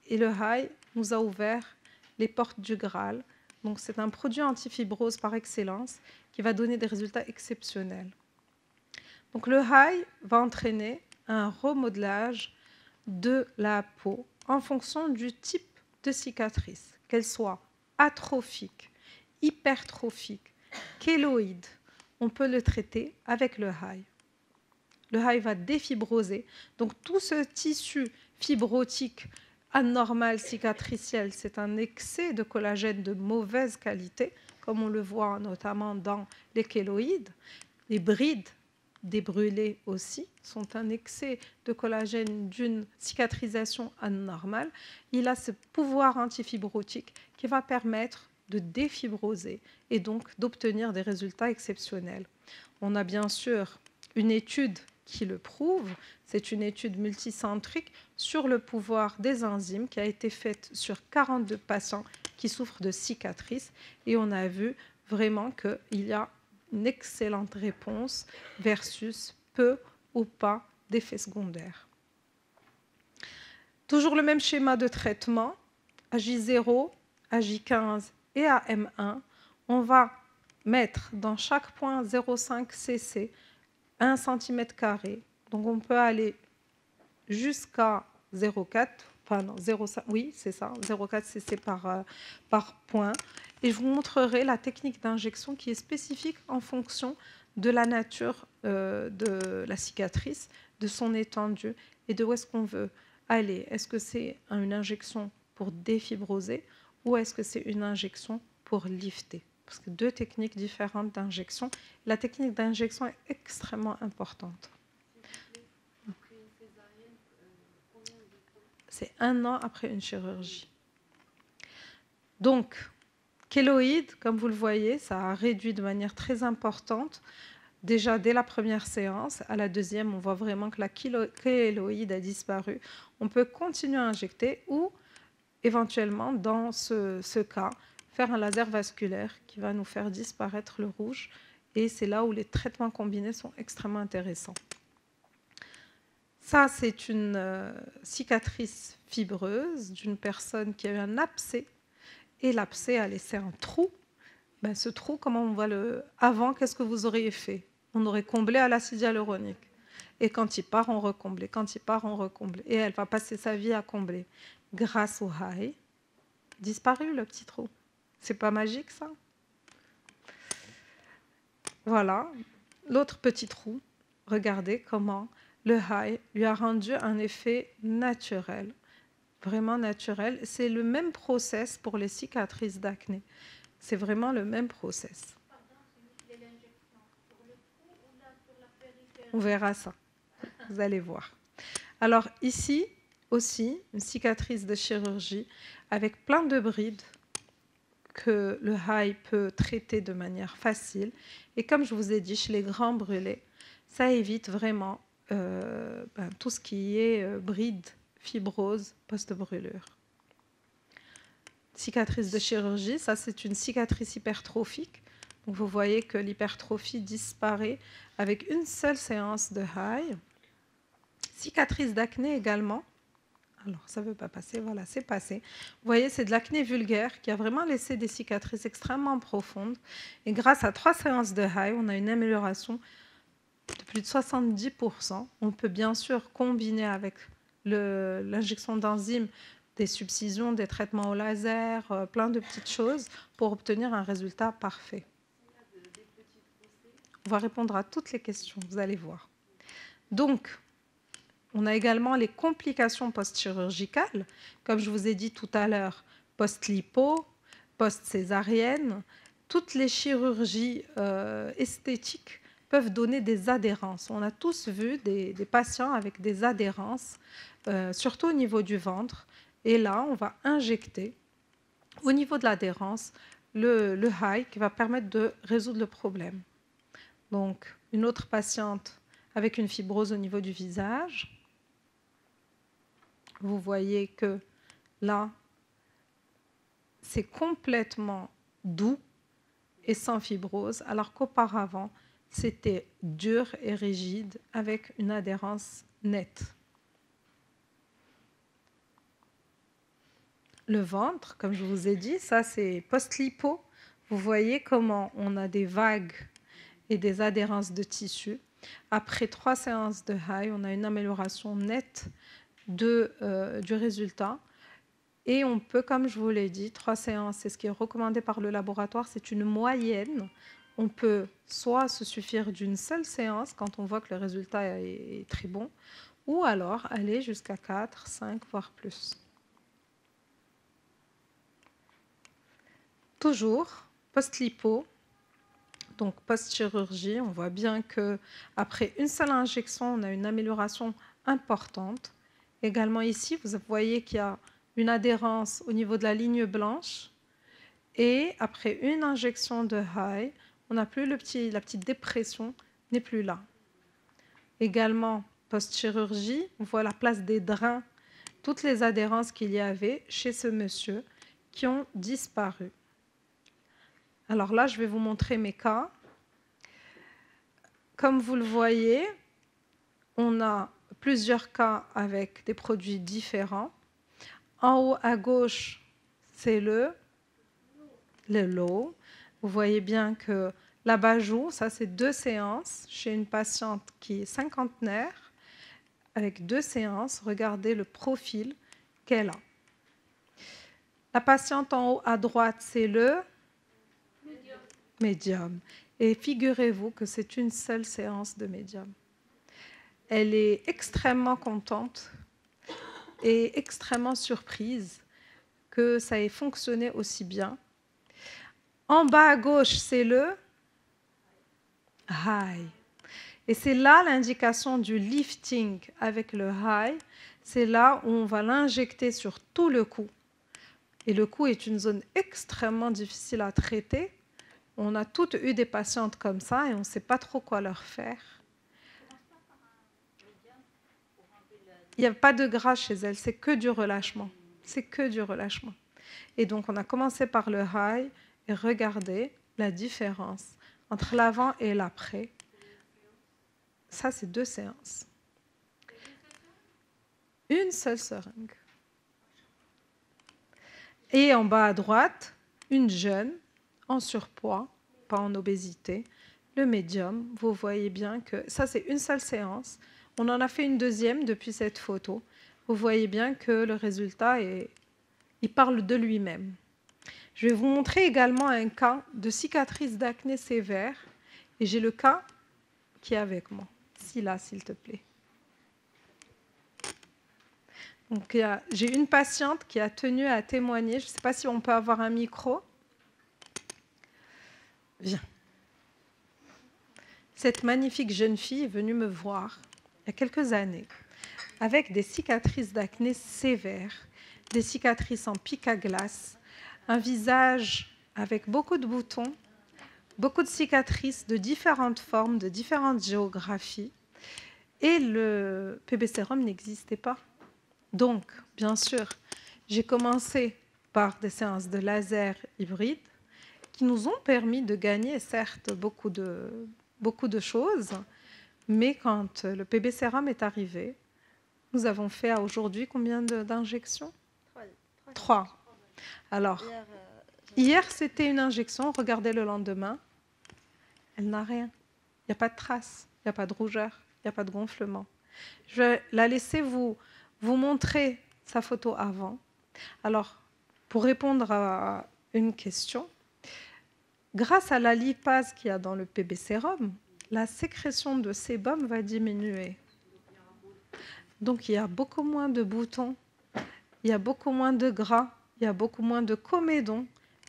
A: Et le high nous a ouvert les portes du Graal, Donc, c'est un produit antifibrose par excellence qui va donner des résultats exceptionnels. Donc, le high va entraîner un remodelage de la peau en fonction du type de cicatrice, qu'elle soit atrophique, hypertrophique, kéloïde. On peut le traiter avec le high. Le high va défibroser. Donc, tout ce tissu fibrotique anormal, cicatriciel, c'est un excès de collagène de mauvaise qualité, comme on le voit notamment dans les kéloïdes. Les brides des brûlés aussi sont un excès de collagène d'une cicatrisation anormale. Il a ce pouvoir antifibrotique qui va permettre de défibroser et donc d'obtenir des résultats exceptionnels. On a bien sûr une étude qui le prouve, c'est une étude multicentrique sur le pouvoir des enzymes qui a été faite sur 42 patients qui souffrent de cicatrices et on a vu vraiment qu'il y a une excellente réponse versus peu ou pas d'effets secondaires. Toujours le même schéma de traitement, AJ0, AJ15 et AM1. On va mettre dans chaque point 0,5 cc 1 cm². Donc on peut aller jusqu'à 0,4, enfin non, 0,5, oui, c'est ça, 0,4 cc par point. Et je vous montrerai la technique d'injection qui est spécifique en fonction de la nature de la cicatrice, de son étendue et de où est-ce qu'on veut aller. Est-ce que c'est une injection pour défibroser ou est-ce que c'est une injection pour lifter? Parce que deux techniques différentes d'injection. La technique d'injection est extrêmement importante. C'est 1 an après une chirurgie. Donc, kéloïde, comme vous le voyez, ça a réduit de manière très importante. Déjà, dès la première séance, à la deuxième, on voit vraiment que la kéloïde a disparu. On peut continuer à injecter ou, éventuellement, dans ce cas, faire un laser vasculaire qui va nous faire disparaître le rouge. Et c'est là où les traitements combinés sont extrêmement intéressants. Ça, c'est une cicatrice fibreuse d'une personne qui a eu un abcès. Et l'abcès a laissé un trou. Ben, ce trou, comment on va le... Avant, qu'est-ce que vous auriez fait? On aurait comblé à l'acide hyaluronique. Et quand il part, on recomble. Quand il part, on recomble. Et elle va passer sa vie à combler. Grâce au high, disparu le petit trou. C'est pas magique, ça? Voilà. L'autre petit trou, regardez comment le high lui a rendu un effet naturel. Vraiment naturel. C'est le même process pour les cicatrices d'acné. C'est vraiment le même process. On verra ça. Vous allez voir. Alors ici aussi, une cicatrice de chirurgie avec plein de brides que le high peut traiter de manière facile. Et comme je vous ai dit, chez les grands brûlés, ça évite vraiment tout ce qui est bride, fibrose, post-brûlure. Cicatrice de chirurgie, ça c'est une cicatrice hypertrophique. Donc, vous voyez que l'hypertrophie disparaît avec une seule séance de high. Cicatrice d'acné également. Alors, ça ne veut pas passer, voilà, c'est passé. Vous voyez, c'est de l'acné vulgaire qui a vraiment laissé des cicatrices extrêmement profondes. Et grâce à 3 séances de high, on a une amélioration de plus de 70%. On peut bien sûr combiner avec l'injection d'enzymes des subcisions, des traitements au laser, plein de petites choses pour obtenir un résultat parfait. On va répondre à toutes les questions, vous allez voir. Donc, on a également les complications post-chirurgicales, comme je vous ai dit tout à l'heure, post-lipo, post-césarienne. Toutes les chirurgies esthétiques peuvent donner des adhérences. On a tous vu des patients avec des adhérences, surtout au niveau du ventre. Et là, on va injecter au niveau de l'adhérence le high qui va permettre de résoudre le problème. Donc, une autre patiente avec une fibrose au niveau du visage. Vous voyez que là, c'est complètement doux et sans fibrose, alors qu'auparavant, c'était dur et rigide avec une adhérence nette. le ventre, comme je vous ai dit, ça c'est post-lipo. Vous voyez comment on a des vagues et des adhérences de tissu. Après 3 séances de high, on a une amélioration nette du résultat. Et on peut, comme je vous l'ai dit, 3 séances, c'est ce qui est recommandé par le laboratoire, c'est une moyenne. On peut soit se suffire d'une seule séance quand on voit que le résultat est très bon, ou alors aller jusqu'à 4, 5, voire plus. Toujours post-lipo, donc post-chirurgie, on voit bien qu'après une seule injection, on a une amélioration importante. Également ici, vous voyez qu'il y a une adhérence au niveau de la ligne blanche. Et après une injection de high, on n'a plus la petite dépression n'est plus là. Également, post-chirurgie, on voit la place des drains, toutes les adhérences qu'il y avait chez ce monsieur qui ont disparu. Alors là, je vais vous montrer mes cas. Comme vous le voyez, on a plusieurs cas avec des produits différents. En haut à gauche, c'est le low. Vous voyez bien que l'abat-jour, ça c'est 2 séances chez une patiente qui est cinquantenaire, avec 2 séances. Regardez le profil qu'elle a. La patiente en haut à droite, c'est le médium. Et figurez-vous que c'est une seule séance de médium. Elle est extrêmement contente et extrêmement surprise que ça ait fonctionné aussi bien. En bas à gauche, c'est le high. Et c'est là l'indication du lifting avec le high. C'est là où on va l'injecter sur tout le cou. Et le cou est une zone extrêmement difficile à traiter. On a toutes eu des patientes comme ça et on ne sait pas trop quoi leur faire. Il n'y a pas de gras chez elles, c'est que du relâchement. C'est que du relâchement. Et donc, on a commencé par le high et regardez la différence entre l'avant et l'après. Ça, c'est 2 séances. Une seule seringue. Et en bas à droite, une jeune en surpoids, pas en obésité, le médium. Vous voyez bien que ça, c'est une seule séance. On en a fait une deuxième depuis cette photo. Vous voyez bien que le résultat, il parle de lui-même. Je vais vous montrer également un cas de cicatrice d'acné sévère. Et j'ai le cas qui est avec moi. Là, s'il te plaît. Donc, j'ai une patiente qui a tenu à témoigner. Je ne sais pas si on peut avoir un micro. Viens. Cette magnifique jeune fille est venue me voir il y a quelques années avec des cicatrices d'acné sévères, des cicatrices en pic à glace, un visage avec beaucoup de boutons, beaucoup de cicatrices de différentes formes, de différentes géographies. Et le PB sérum n'existait pas. Donc, bien sûr, j'ai commencé par des séances de laser hybride qui nous ont permis de gagner, certes, beaucoup de choses, mais quand le PB sérum est arrivé, nous avons fait à aujourd'hui combien d'injections? 3. Alors, hier, c'était une injection, regardez le lendemain, elle n'a rien. Il n'y a pas de traces, il n'y a pas de rougeur, il n'y a pas de gonflement. Je vais la laisser vous montrer sa photo avant. Alors, pour répondre à une question, grâce à la lipase qu'il y a dans le PB sérum, la sécrétion de sébum va diminuer. Donc, il y a beaucoup moins de boutons, il y a beaucoup moins de gras, il y a beaucoup moins de comédons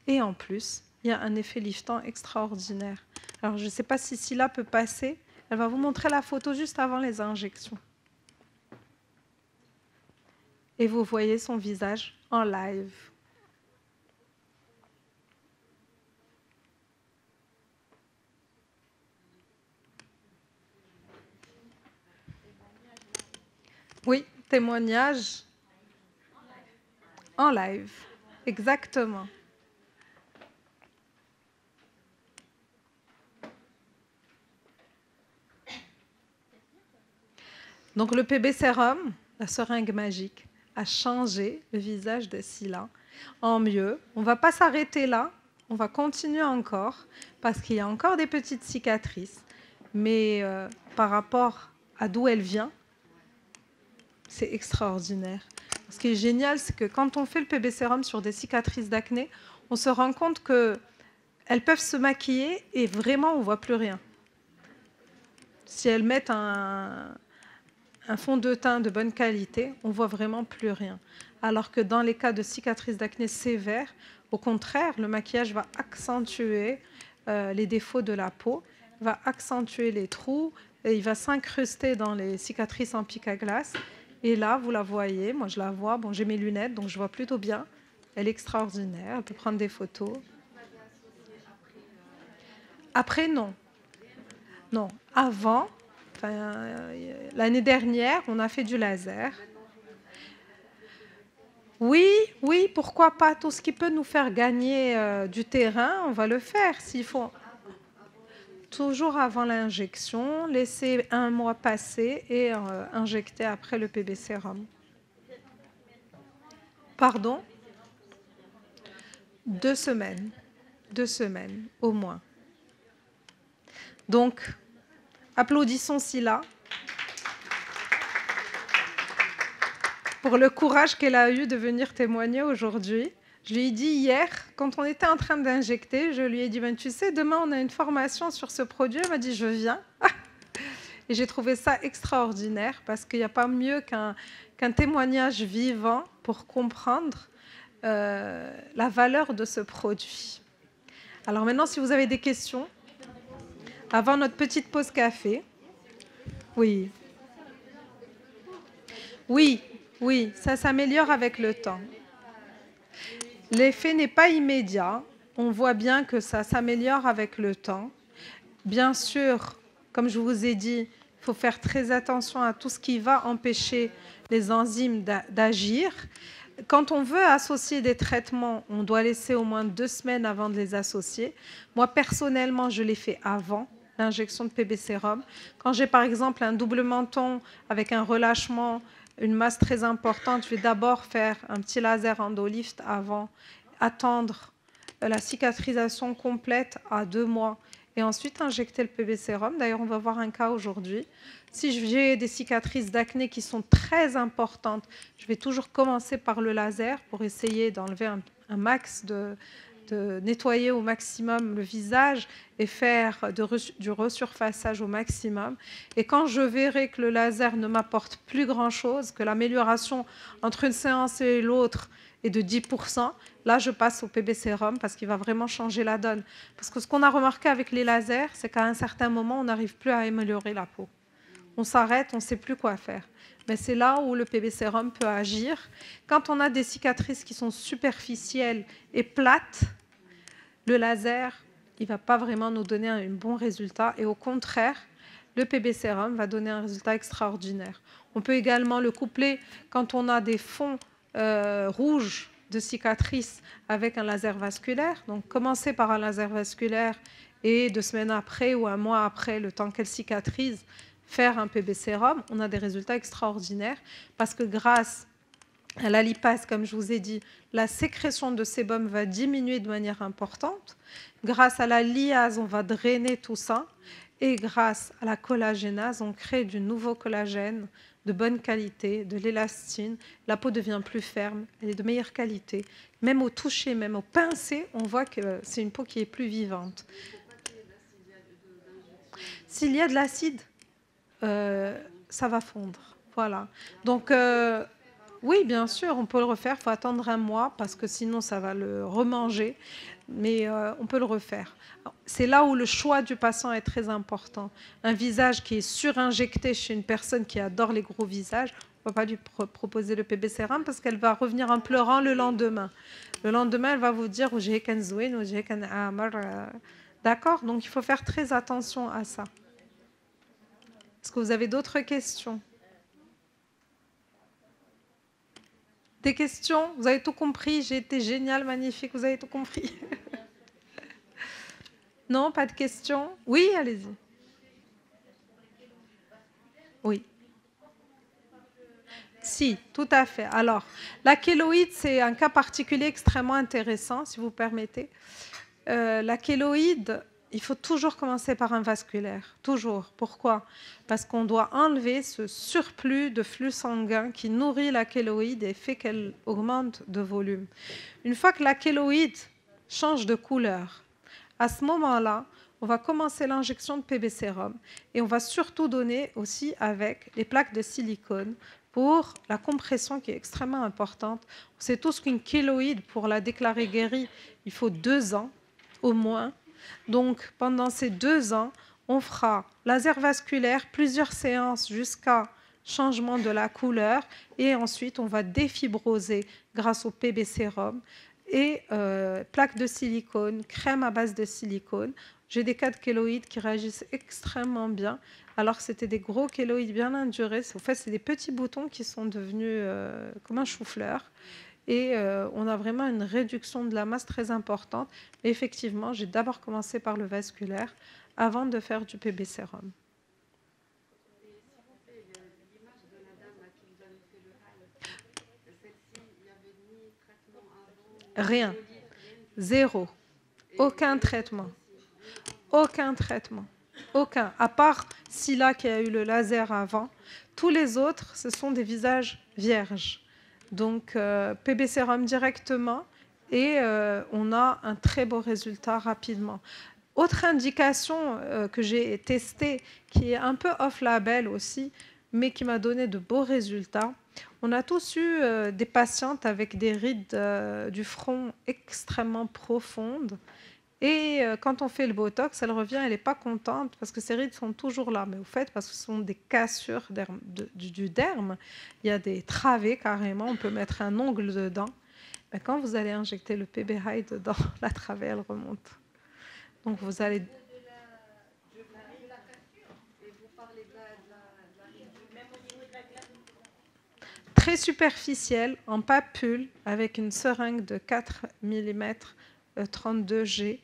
A: et en plus, il y a un effet liftant extraordinaire. Alors, je ne sais pas si Scylla peut passer. Elle va vous montrer la photo juste avant les injections. Et vous voyez son visage en live. Oui, témoignage en live. Exactement. Donc le PB sérum, la seringue magique, a changé le visage de Scylla. en mieux. On ne va pas s'arrêter là, on va continuer encore, parce qu'il y a encore des petites cicatrices. Mais par rapport à d'où elle vient, c'est extraordinaire. Ce qui est génial, c'est que quand on fait le PB sérum sur des cicatrices d'acné, on se rend compte qu'elles peuvent se maquiller et vraiment on ne voit plus rien. Si elles mettent un fond de teint de bonne qualité, on ne voit vraiment plus rien. Alors que dans les cas de cicatrices d'acné sévères, au contraire, le maquillage va accentuer les défauts de la peau, va accentuer les trous, et il va s'incruster dans les cicatrices en pic à glace. Et là, vous la voyez, moi je la vois, bon, j'ai mes lunettes, donc je vois plutôt bien. Elle est extraordinaire, elle peut prendre des photos. Après, non. Non, avant, l'année dernière, on a fait du laser. Oui, oui, pourquoi pas? Tout ce qui peut nous faire gagner du terrain, on va le faire. S'il faut toujours avant l'injection, laisser 1 mois passer et injecter après le PB sérum. Pardon? 2 semaines. 2 semaines, au moins. Donc, applaudissons Silla pour le courage qu'elle a eu de venir témoigner aujourd'hui. Je lui ai dit hier, quand on était en train d'injecter, je lui ai dit, tu sais, demain on a une formation sur ce produit. Elle m'a dit, je viens. Et j'ai trouvé ça extraordinaire parce qu'il n'y a pas mieux qu'un témoignage vivant pour comprendre la valeur de ce produit. Alors maintenant, si vous avez des questions, avant notre petite pause café. Oui. Oui, oui, ça s'améliore avec le temps. L'effet n'est pas immédiat. On voit bien que ça s'améliore avec le temps. Bien sûr, comme je vous ai dit, il faut faire très attention à tout ce qui va empêcher les enzymes d'agir. Quand on veut associer des traitements, on doit laisser au moins 2 semaines avant de les associer. Moi, personnellement, je l'ai fait avant l'injection de PB sérum. Quand j'ai par exemple un double menton avec un relâchement, une masse très importante, je vais d'abord faire un petit laser endolift avant, attendre la cicatrisation complète à 2 mois et ensuite injecter le PB sérum. D'ailleurs, on va voir un cas aujourd'hui. Si j'ai des cicatrices d'acné qui sont très importantes, je vais toujours commencer par le laser pour essayer d'enlever un max de nettoyer au maximum le visage et faire du resurfaçage au maximum. Et quand je verrai que le laser ne m'apporte plus grand-chose, que l'amélioration entre une séance et l'autre est de 10%, là, je passe au PB sérum parce qu'il va vraiment changer la donne. Parce que ce qu'on a remarqué avec les lasers, c'est qu'à un certain moment, on n'arrive plus à améliorer la peau. On s'arrête, on ne sait plus quoi faire. Mais c'est là où le PB sérum peut agir. Quand on a des cicatrices qui sont superficielles et plates, le laser, il ne va pas vraiment nous donner un bon résultat. Et au contraire, le PB sérum va donner un résultat extraordinaire. On peut également le coupler quand on a des fonds rouges de cicatrices avec un laser vasculaire. Donc, commencer par un laser vasculaire et 2 semaines après ou 1 mois après, le temps qu'elle cicatrise, faire un PB sérum, on a des résultats extraordinaires parce que grâce à la lipase, comme je vous ai dit, la sécrétion de sébum va diminuer de manière importante. Grâce à la lyase, on va drainer tout ça. Et grâce à la collagénase, on crée du nouveau collagène de bonne qualité, de l'élastine. La peau devient plus ferme, elle est de meilleure qualité. Même au toucher, même au pincer, on voit que c'est une peau qui est plus vivante. S'il y a de l'acide, ça va fondre. Voilà. Donc, oui, bien sûr, on peut le refaire. Il faut attendre 1 mois parce que sinon, ça va le remanger. Mais on peut le refaire. C'est là où le choix du patient est très important. Un visage qui est surinjecté chez une personne qui adore les gros visages, on ne va pas lui proposer le PB sérum parce qu'elle va revenir en pleurant le lendemain. Le lendemain, elle va vous dire « j'ai qu'un zouin » ou « j'ai qu'un amar ». D'accord? Donc, il faut faire très attention à ça. Est-ce que vous avez d'autres questions? Des questions? Vous avez tout compris? J'ai été géniale, magnifique, vous avez tout compris? Non, pas de questions? Oui, allez-y. Oui. Si, tout à fait. Alors, la kéloïde, c'est un cas particulier extrêmement intéressant, si vous permettez. La kéloïde, il faut toujours commencer par un vasculaire. Toujours. Pourquoi? Parce qu'on doit enlever ce surplus de flux sanguin qui nourrit la kéloïde et fait qu'elle augmente de volume. Une fois que la kéloïde change de couleur, à ce moment-là, on va commencer l'injection de PB sérum et on va surtout donner aussi avec les plaques de silicone pour la compression qui est extrêmement importante. On sait tous qu'une kéloïde, pour la déclarer guérie, il faut 2 ans au moins. Donc pendant ces 2 ans, on fera laser vasculaire, plusieurs séances jusqu'à changement de la couleur et ensuite on va défibroser grâce au PB sérum et plaques de silicone, crème à base de silicone. J'ai des cas de kéloïdes qui réagissent extrêmement bien, alors que c'était des gros kéloïdes bien indurés. En fait, c'est des petits boutons qui sont devenus comme un chou-fleur. Et on a vraiment une réduction de la masse très importante. Mais effectivement, j'ai d'abord commencé par le vasculaire avant de faire du PB sérum. Rien. Zéro. Aucun traitement. Aucun traitement. Aucun. À part Scylla qui a eu le laser avant, tous les autres, ce sont des visages vierges. Donc, PB sérum directement et on a un très beau résultat rapidement. Autre indication que j'ai testée, qui est un peu off-label aussi, mais qui m'a donné de beaux résultats. On a tous eu des patientes avec des rides du front extrêmement profondes. Et quand on fait le Botox, elle revient, elle n'est pas contente parce que ses rides sont toujours là. Mais au fait, parce que ce sont des cassures du derme, il y a des travées carrément, on peut mettre un ongle dedans. Mais quand vous allez injecter le PB-High dedans, la travée, elle remonte. Donc vous allez... Très superficielle, en papule, avec une seringue de 4 mm 32G,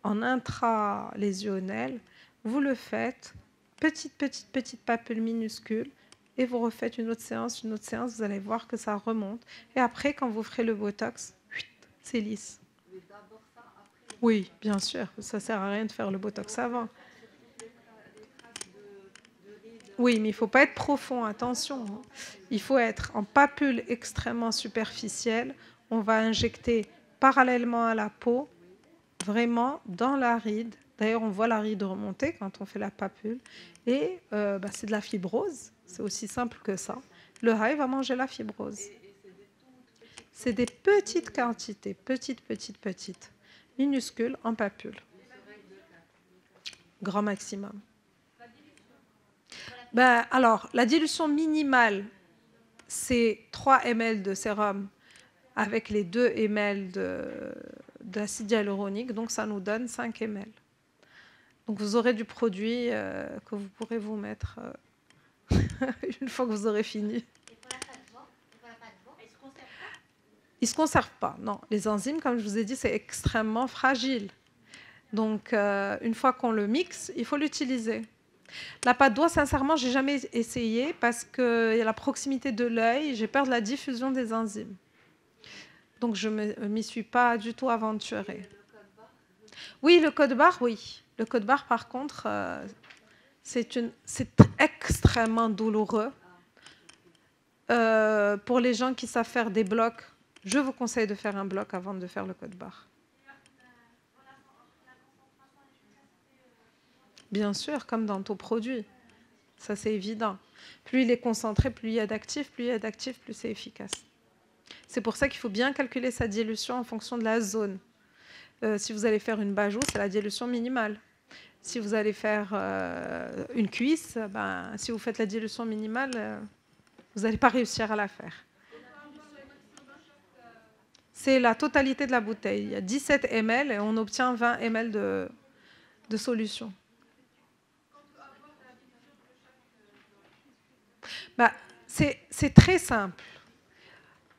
A: en intralésionnel, vous le faites, petite papule minuscule, et vous refaites une autre séance, vous allez voir que ça remonte. Et après, quand vous ferez le Botox, c'est lisse. Oui, bien sûr, ça ne sert à rien de faire le Botox avant. Oui, mais il ne faut pas être profond, attention. Il faut être en papule extrêmement superficielle. On va injecter parallèlement à la peau, vraiment dans la ride. D'ailleurs, on voit la ride remonter quand on fait la papule. Et c'est de la fibrose. C'est aussi simple que ça. Le high va manger la fibrose. C'est des petites quantités, petites, minuscules en papule. Grand maximum. Alors, la dilution minimale, c'est 3 ml de sérum avec les 2 ml d'acide hyaluronique, donc ça nous donne 5 ml. Donc vous aurez du produit que vous pourrez vous mettre une fois que vous aurez fini. Ils ne se conservent pas, non. Les enzymes, comme je vous ai dit, c'est extrêmement fragile. Donc, une fois qu'on le mixe, il faut l'utiliser. La pâte d'oie, sincèrement, je n'ai jamais essayé parce qu'il y a la proximité de l'œil, j'ai peur de la diffusion des enzymes. Donc, je ne m'y suis pas du tout aventurée. Oui, le code barre, oui. Le code barre, par contre, c'est extrêmement douloureux. Pour les gens qui savent faire des blocs, je vous conseille de faire un bloc avant de faire le code barre. Bien sûr, comme dans tout produit. Ça, c'est évident. Plus il est concentré, plus il y a d'actifs, plus c'est efficace. C'est pour ça qu'il faut bien calculer sa dilution en fonction de la zone. Si vous allez faire une bajou, c'est la dilution minimale. Si vous allez faire une cuisse, si vous faites la dilution minimale, vous n'allez pas réussir à la faire. C'est la totalité de la bouteille. Il y a 17 ml et on obtient 20 ml de solution. C'est très simple.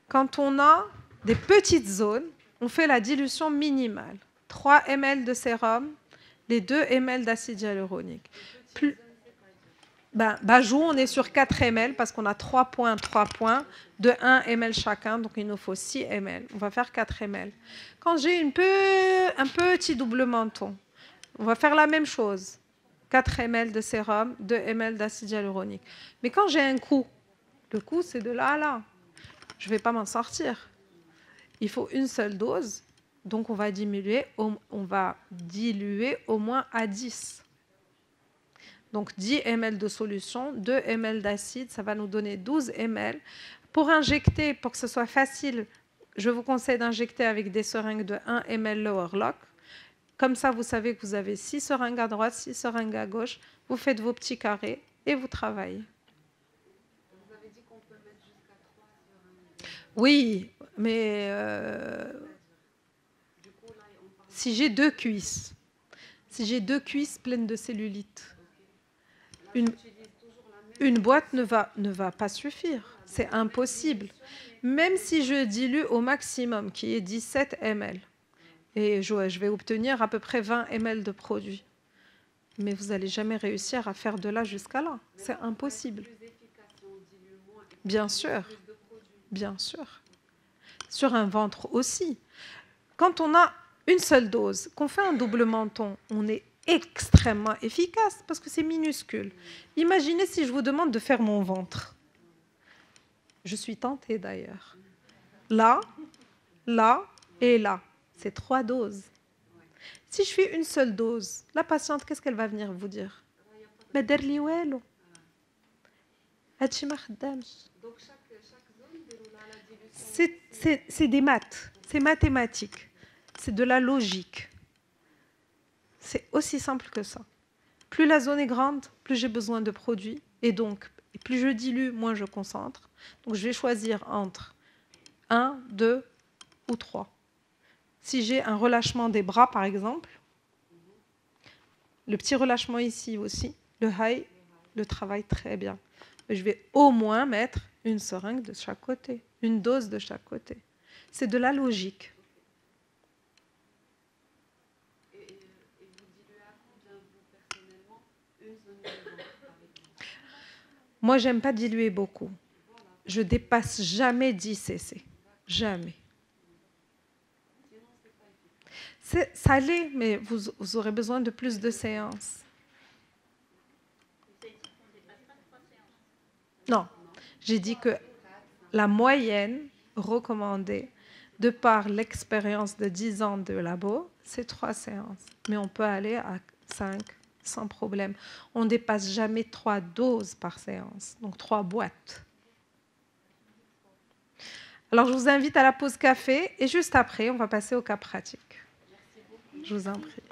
A: Quand on a des petites zones, on fait la dilution minimale. 3 ml de sérum, les 2 ml d'acide hyaluronique. Bajou, on est sur 4 ml parce qu'on a 3 points de 1 ml chacun, donc il nous faut 6 ml. On va faire 4 ml. Quand j'ai un petit double menton, on va faire la même chose. 4 ml de sérum, 2 ml d'acide hyaluronique. Mais quand j'ai un coup, le coup c'est de là à là. Je ne vais pas m'en sortir. Il faut une seule dose, donc on va diluer au moins à 10. Donc 10 ml de solution, 2 ml d'acide, ça va nous donner 12 ml. Pour injecter, pour que ce soit facile, je vous conseille d'injecter avec des seringues de 1 ml lower lock. Comme ça, vous savez que vous avez 6 seringues à droite, 6 seringues à gauche. Vous faites vos petits carrés et vous travaillez.
B: Vous avez dit qu'on peut mettre jusqu'à 3 seringues.
A: Oui, mais si j'ai 2 cuisses, pleines de cellulite, une boîte ne va pas suffire. C'est impossible. Même si je dilue au maximum, qui est 17 ml, et je vais obtenir à peu près 20 ml de produit. Mais vous n'allez jamais réussir à faire de là jusqu'à là. C'est impossible. Bien sûr. Bien sûr. Sur un ventre aussi. Quand on a une seule dose, qu'on fait un double menton, on est extrêmement efficace parce que c'est minuscule. Imaginez si je vous demande de faire mon ventre. Je suis tentée d'ailleurs. Là, là et là. C'est 3 doses. Si je fais une seule dose, la patiente, qu'est-ce qu'elle va venir vous dire? Donc chaque zone déroule à la dilution. C'est des maths, c'est mathématique, c'est de la logique. C'est aussi simple que ça. Plus la zone est grande, plus j'ai besoin de produits. Et donc, plus je dilue, moins je concentre. Donc, je vais choisir entre 1, 2 ou 3. Si j'ai un relâchement des bras, par exemple, le petit relâchement ici aussi, le high, le travaille très bien. Je vais au moins mettre une seringue de chaque côté, une dose de chaque côté. C'est de la logique. Moi, j'aime pas diluer beaucoup. Je dépasse jamais 10 cc. Jamais. Ça l'est, mais vous aurez besoin de plus de séances. Non, j'ai dit que la moyenne recommandée, de par l'expérience de 10 ans de labo, c'est 3 séances. Mais on peut aller à 5 sans problème. On ne dépasse jamais 3 doses par séance, donc 3 boîtes. Alors, je vous invite à la pause café et juste après, on va passer au cas pratique. Je vous en prie.